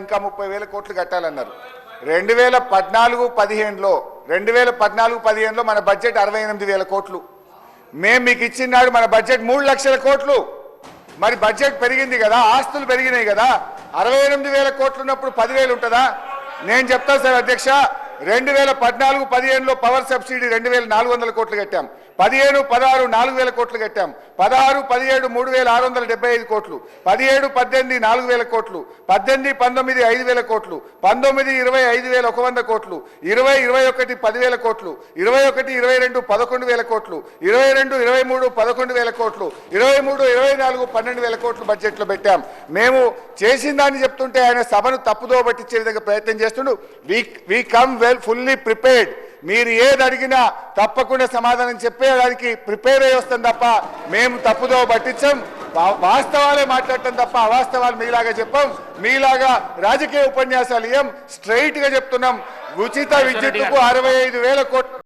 ఇంకా 30,000 కోట్లు కట్టాలన్నారు. 2014-15లో మన బడ్జెట్ 68,000 కోట్లు. మేము మీకు ఇచ్చినాడు మన బడ్జెట్ 3 లక్షల కోట్లు. మరి బడ్జెట్ పెరిగింది కదా, ఆస్తులు పెరిగినాయి కదా. 68,000 కోట్లు ఉన్నప్పుడు 10,000 ఉంటుందా? నేను చెప్తా సార్ అధ్యక్ష, 2014-15లో పవర్ సబ్సిడీ 2,400 కోట్లు కట్టాం. 15-16 4,000 కోట్లు కట్టాం. 16-17 3,675 కోట్లు. 17-18 4,000 కోట్లు. 18-19 5,000 కోట్లు. 19-20 5,100 కోట్లు. 20-21 10,000 కోట్లు. 21-22 11,000 కోట్లు. 22-23 11,000 కోట్లు. 23-24 12,000 కోట్లు బడ్జెట్లో పెట్టాం. మేము చేసిన దాన్ని చెప్తుంటే ఆయన సభను తప్పుదో పట్టించే విధంగా ప్రయత్నం చేస్తుండు. We come well fully prepared. మీరు ఏది అడిగినా తప్పకుండా సమాధానం చెప్పేదానికి ప్రిపేర్ అయ్యి వస్తాం తప్ప మేము తప్పుదో పట్టించాం. వాస్తవాలే మాట్లాడటం తప్ప అవాస్తవాలు మీలాగా చెప్పాం. మీలాగా రాజకీయ ఉపన్యాసాలు ఇయ్యం. స్ట్రైట్ గా చెప్తున్నాం. ఉచిత విద్యుత్తుకు 65,000 కోట్లు